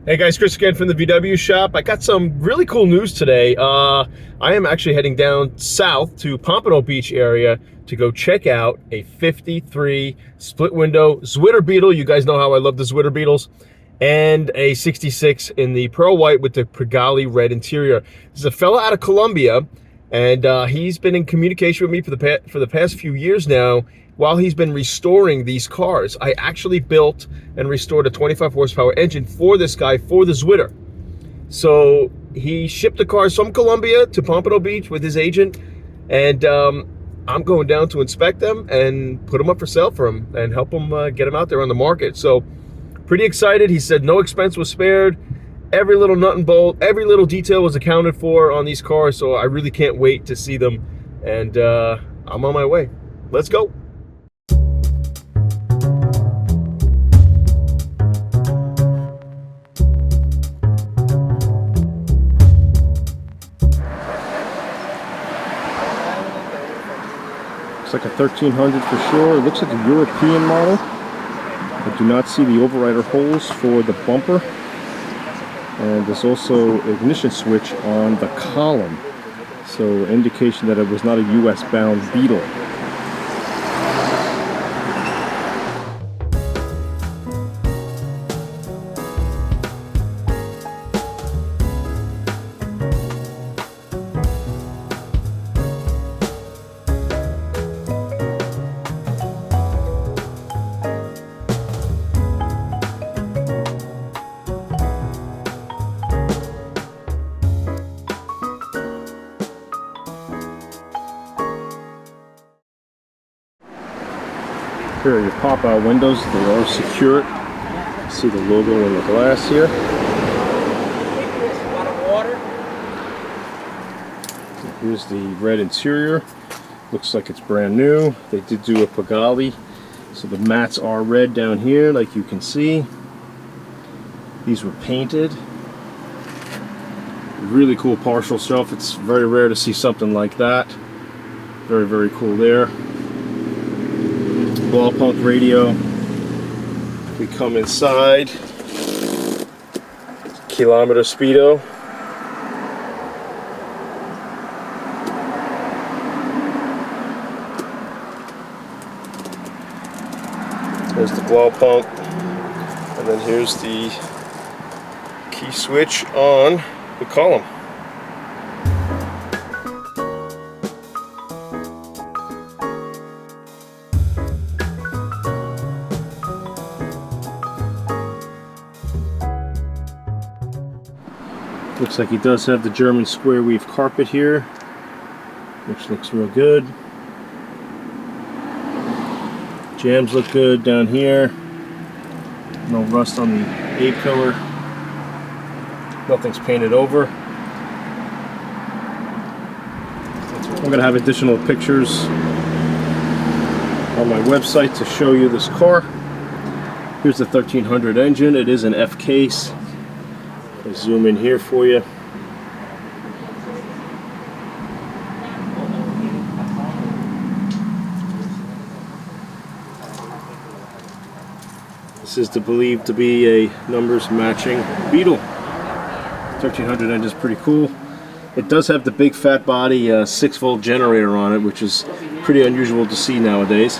Hey guys, Chris again from the VW shop. I got some really cool news today. I am actually heading down south to Pompano Beach area to go check out a 53 split window Zwitter Beetle. You guys know how I love the Zwitter Beetles. And a 66 in the Pearl White with the Pigalle red interior. This is a fella out of Colombia, and he's been in communication with me for the past few years now while he's been restoring these cars. I actually built and restored a 25 horsepower engine for this guy for the Zwitter. So he shipped the cars from Colombia to Pompano Beach with his agent, and I'm going down to inspect them and put them up for sale for him and help him get them out there on the market. So pretty excited. He said no expense was spared. Every little nut and bolt, every little detail was accounted for on these cars. So I really can't wait to see them. And I'm on my way. Let's go. Looks like a 1300 for sure. It looks like a European model. I do not see the overrider holes for the bumper. And there's also ignition switch on the column. So indication that it was not a US bound Beetle. Here are your pop-out windows. They are secured. See the logo in the glass here. Here's the red interior. Looks like it's brand new. They did do a Pigalle, so the mats are red down here, like you can see. These were painted. Really cool partial shelf. It's very rare to see something like that. Very, very cool there. Ball punk radio. We come inside. Kilometer speedo. There's the glow pump, and then here's the key switch on the column. Looks like he does have the German square weave carpet here, which looks real good. Jams look good down here. No rust on the A-pillar. Nothing's painted over. I'm going to have additional pictures on my website to show you this car. Here's the 1300 engine. It is an F case. I'll zoom in here for you. This is believed to be a numbers matching Beetle. 1300 engine is pretty cool. It does have the big fat body 6-volt generator on it, which is pretty unusual to see nowadays.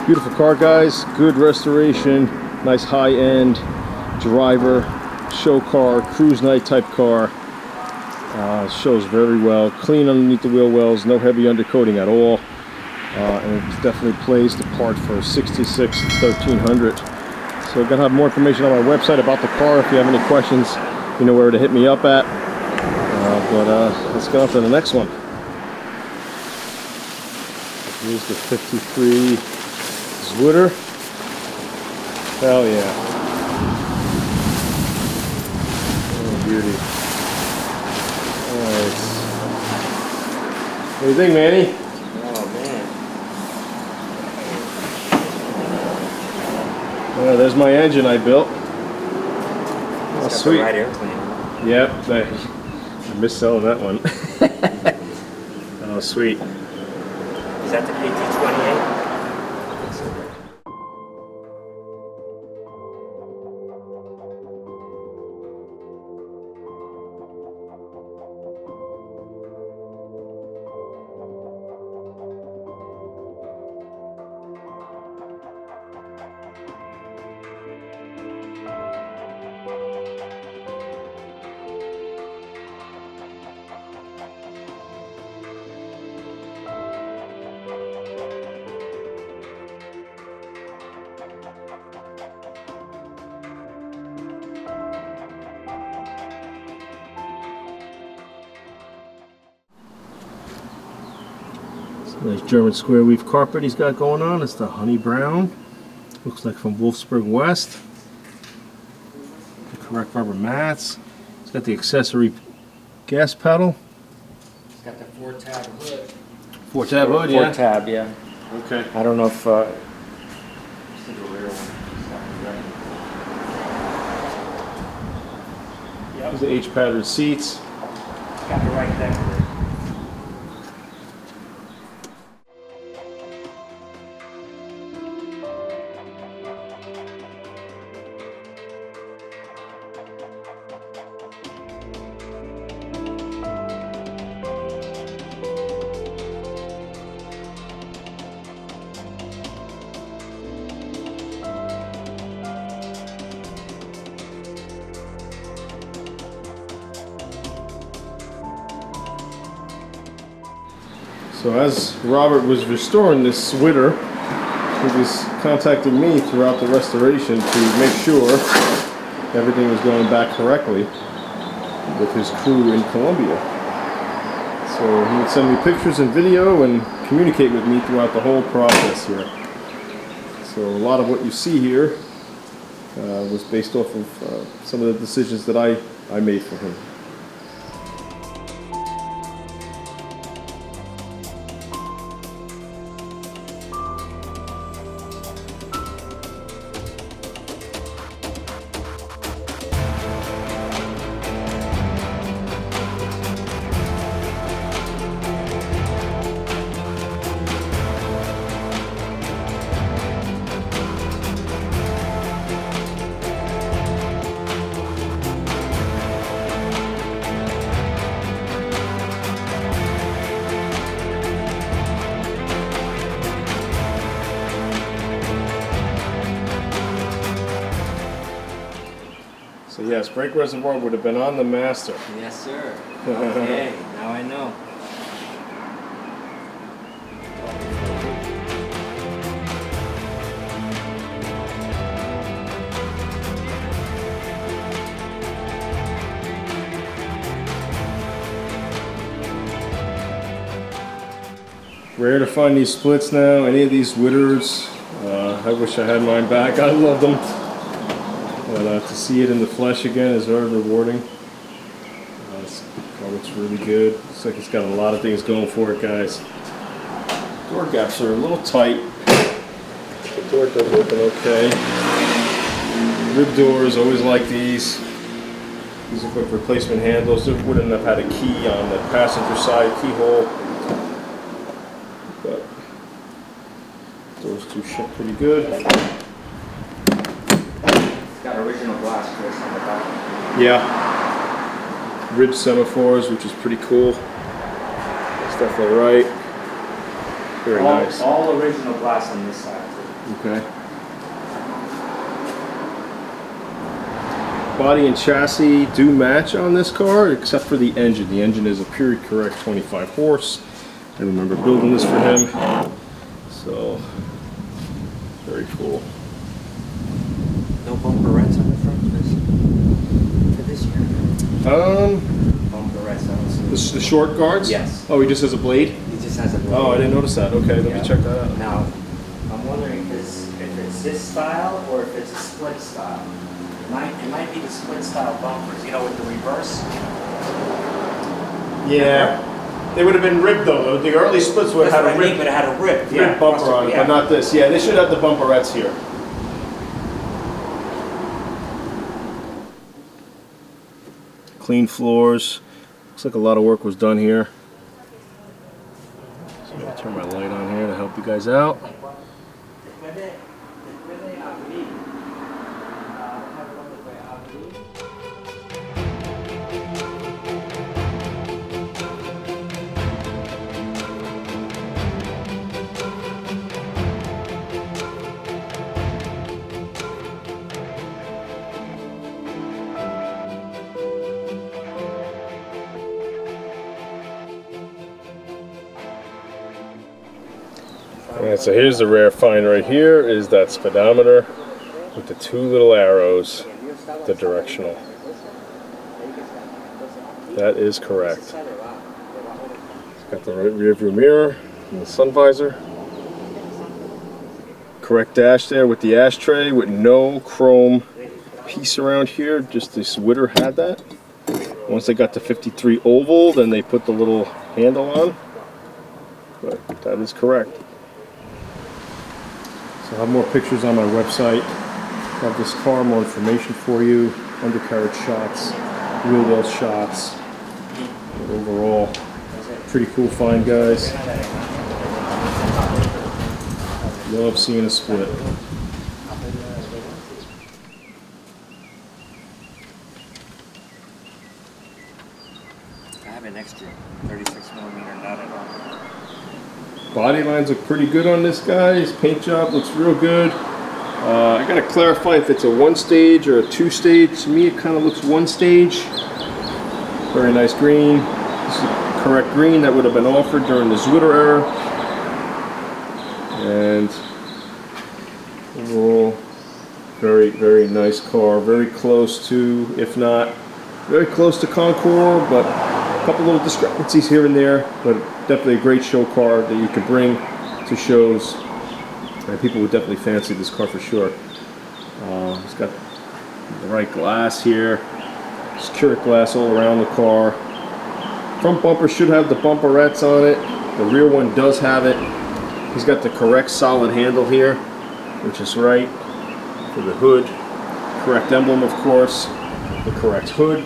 Beautiful car, guys. Good restoration. Nice high-end driver, show car, cruise night type car. Shows very well. Clean underneath the wheel wells. No heavy undercoating at all. And it definitely plays the part for 66 1300. So I'm gonna have more information on my website about the car. If you have any questions, you know where to hit me up at. Let's go on to the next one. Here's the 53 Zwitter. Hell yeah. Oh, beauty. Nice. What do you think, Manny? There's my engine I built. Oh, sweet. The right airplane. Yep, I missed selling that one. Oh, sweet. Is that the PT-28? Nice German square weave carpet he's got going on. It's the honey brown. Looks like from Wolfsburg West. The correct rubber mats. It's got the accessory gas pedal. It's got the 4-tab hood. 4-tab hood, yeah. 4-tab, yeah. Okay. I don't know if... Just the rear one. There's the H-pattern seats. Got the right decorator. So as Robert was restoring this Zwitter, he was contacting me throughout the restoration to make sure everything was going back correctly with his crew in Colombia. So he would send me pictures and video and communicate with me throughout the whole process here. So a lot of what you see here was based off of some of the decisions that I made for him. So yes, brake reservoir would have been on the Master. Yes, sir. Okay, now I know. Rare to find these splits now, any of these Zwitters. I wish I had mine back. I love them. But to see it in the flesh again is very rewarding. This car looks really good. Looks like it's got a lot of things going for it, guys. Door gaps are a little tight. The door does open okay. Rib doors, always like these. These are quick replacement handles. They wouldn't have had a key on the passenger side keyhole. But those two ship pretty good. Got original glass twist on the back. Yeah. Ridge semaphores, which is pretty cool. That's definitely right. Very nice. All original glass on this side too. Okay. Body and chassis do match on this car, except for the engine. The engine is a period correct 25 horse. I remember building this for him. So, very cool. No bumperettes on the front for this year? Bumperettes, I don't see. The short guards? Yes. Oh, he just has a blade? He just has a blade. Oh, I didn't notice that. Okay, let Yeah. me check that out. Now, I'm wondering if it's this style or if it's a split style. It might be the split style bumpers, you know, with the reverse. Yeah. They would have been ribbed though. The early splits would That's have what had I a mean, but it had a rib. ribbed bumper on it, but not this. Yeah, they should have the bumperettes here. Clean floors. Looks like a lot of work was done here. So I'm going to turn my light on here to help you guys out. Alright, so here's the rare find right here, is that speedometer with the two little arrows, the directional. That is correct. It's got the rear view mirror and the sun visor. Correct dash there with the ashtray with no chrome piece around here, just this Zwitter had that. Once they got to 53 oval, then they put the little handle on. But that is correct. So I have more pictures on my website of this car, more information for you, undercarriage shots, wheel well shots. But overall, pretty cool find, guys. Love seeing a split. I have an extra 36mm nut at all. Body lines look pretty good on this guy. His paint job looks real good. I gotta clarify if it's a one stage or a two stage. To me, it kind of looks one stage. Very nice green. This is the correct green that would have been offered during the Zwitter era. And overall, very, very nice car. Very close to, if not very close to Concours, but a couple little discrepancies here and there. But definitely a great show car that you can bring to shows. And people would definitely fancy this car for sure. It's got the right glass here. Secure glass all around the car. Front bumper should have the bumperettes on it. The rear one does have it. He's got the correct solid handle here, which is right for the hood. Correct emblem, of course. The correct hood.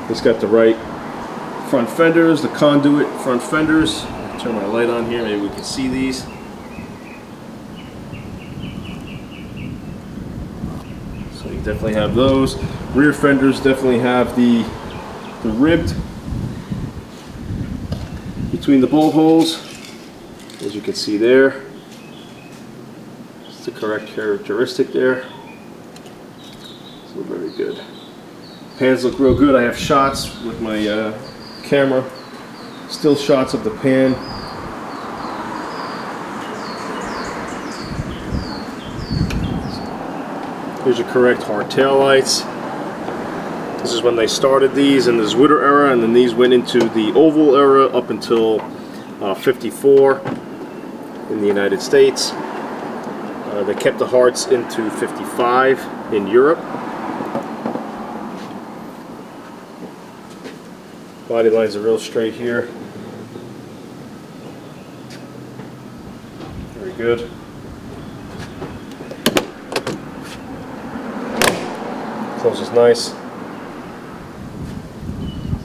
He's got the right front fenders, the conduit front fenders. I'll turn my light on here, maybe we can see these. So you definitely have those. Rear fenders definitely have the ribbed between the bolt holes, as you can see there. It's the correct characteristic there. So very good. Pans look real good. I have shots with my camera. Still shots of the pan. Here's your correct hard tail lights. This is when they started these in the Zwitter era, and then these went into the oval era up until 54 in the United States. They kept the hearts into 55 in Europe. Body lines are real straight here. Very good. Close is nice.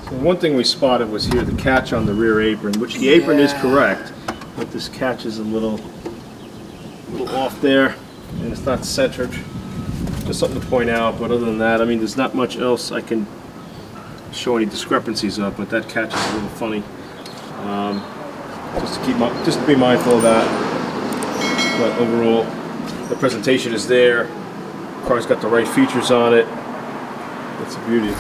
So one thing we spotted was here the catch on the rear apron, which the apron is correct, but this catch is a little off there, and it's not centered. Just something to point out, but other than that, I mean, there's not much else I can show any discrepancies of, but that catch is a little funny. just to be mindful of that. But overall, the presentation is there. The car's got the right features on it. It's a beauty.